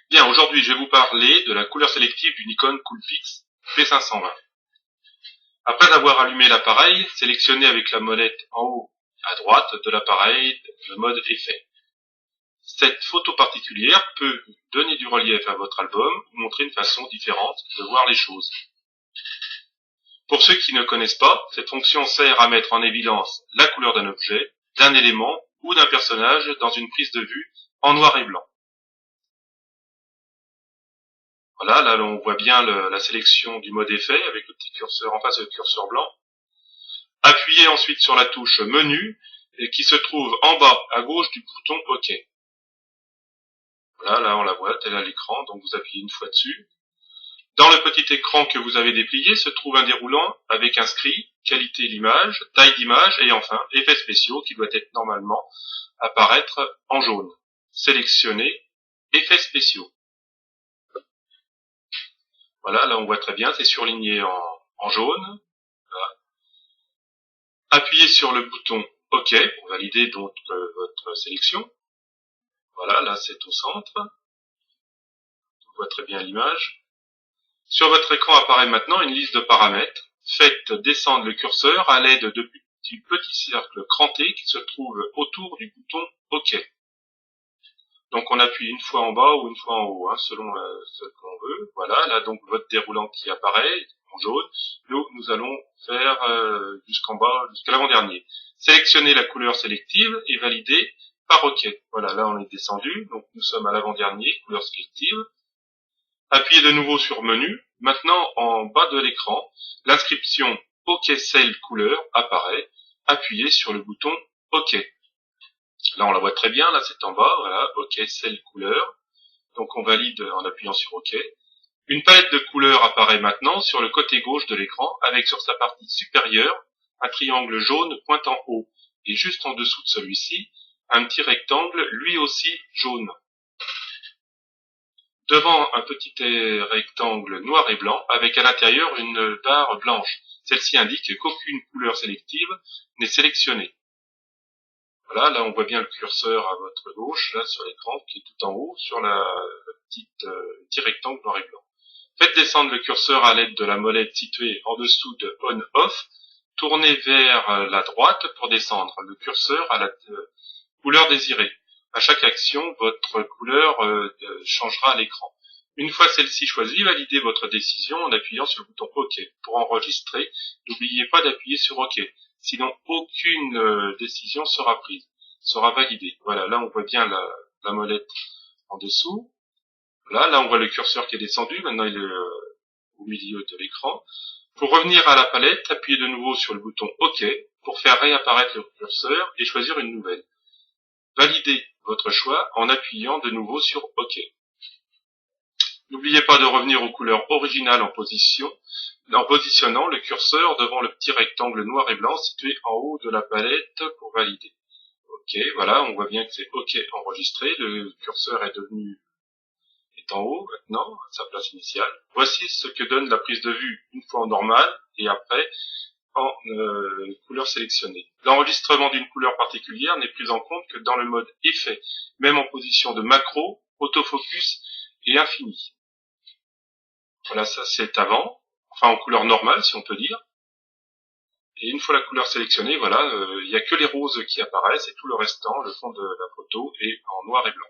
Bien, aujourd'hui je vais vous parler de la couleur sélective du Nikon Coolpix P520. Après avoir allumé l'appareil, sélectionnez avec la molette en haut à droite de l'appareil le mode effet. Cette photo particulière peut donner du relief à votre album ou montrer une façon différente de voir les choses. Pour ceux qui ne connaissent pas, cette fonction sert à mettre en évidence la couleur d'un objet, d'un élément ou d'un personnage dans une prise de vue en noir et blanc. Voilà, là on voit bien la sélection du mode effet avec le petit curseur en face, le curseur blanc. Appuyez ensuite sur la touche menu et qui se trouve en bas à gauche du bouton OK. Voilà, là on la voit, elle est à l'écran, donc vous appuyez une fois dessus. Dans le petit écran que vous avez déplié se trouve un déroulant avec inscrit qualité l'image, taille d'image et enfin effets spéciaux qui doit être normalement apparaître en jaune. Sélectionnez effets spéciaux. Voilà, là on voit très bien, c'est surligné en jaune. Voilà. Appuyez sur le bouton OK pour valider donc votre sélection. Voilà, là c'est au centre. On voit très bien l'image. Sur votre écran apparaît maintenant une liste de paramètres. Faites descendre le curseur à l'aide de petits cercles crantés qui se trouvent autour du bouton OK. Donc on appuie une fois en bas ou une fois en haut, selon ce qu'on veut. Voilà, là donc votre déroulant qui apparaît en jaune. Nous allons faire jusqu'en bas, jusqu'à l'avant-dernier. Sélectionnez la couleur sélective et validez par OK. Voilà, là on est descendu, donc nous sommes à l'avant-dernier, couleur sélective. Appuyez de nouveau sur menu. Maintenant, en bas de l'écran, l'inscription OK Cell couleur apparaît. Appuyez sur le bouton OK. Là, on la voit très bien, là c'est en bas, voilà, OK Cell couleur. Donc on valide en appuyant sur OK. Une palette de couleurs apparaît maintenant sur le côté gauche de l'écran, avec sur sa partie supérieure, un triangle jaune pointant haut, et juste en dessous de celui-ci, un petit rectangle, lui aussi jaune. Devant un petit rectangle noir et blanc, avec à l'intérieur une barre blanche. Celle-ci indique qu'aucune couleur sélective n'est sélectionnée. Voilà, là on voit bien le curseur à votre gauche, là sur l'écran, qui est tout en haut, sur petit rectangle noir et blanc. Faites descendre le curseur à l'aide de la molette située en dessous de On-Off. Tournez vers la droite pour descendre le curseur à la couleur désirée. À chaque action, votre couleur changera à l'écran. Une fois celle-ci choisie, validez votre décision en appuyant sur le bouton OK. Pour enregistrer, n'oubliez pas d'appuyer sur OK. Sinon, aucune décision sera prise, sera validée. Voilà, là on voit bien la molette en dessous. Voilà, là on voit le curseur qui est descendu. Maintenant il est au milieu de l'écran. Pour revenir à la palette, appuyez de nouveau sur le bouton OK pour faire réapparaître le curseur et choisir une nouvelle. Validez votre choix en appuyant de nouveau sur OK. N'oubliez pas de revenir aux couleurs originales en positionnant le curseur devant le petit rectangle noir et blanc situé en haut de la palette pour valider. OK, voilà, on voit bien que c'est OK enregistré. Le curseur est en haut maintenant, à sa place initiale. Voici ce que donne la prise de vue une fois en normal et après en couleur sélectionnée. L'enregistrement d'une couleur particulière n'est pris en compte que dans le mode effet, même en position de macro, autofocus et infini. Voilà, ça c'est avant, enfin en couleur normale si on peut dire. Et une fois la couleur sélectionnée, voilà, il n'y a que les roses qui apparaissent et tout le restant, le fond de la photo, est en noir et blanc.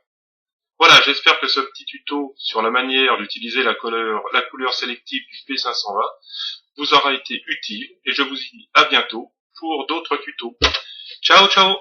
Voilà, j'espère que ce petit tuto sur la manière d'utiliser la couleur sélective du P520 vous aura été utile et je vous dis à bientôt pour d'autres tutos. Ciao, ciao!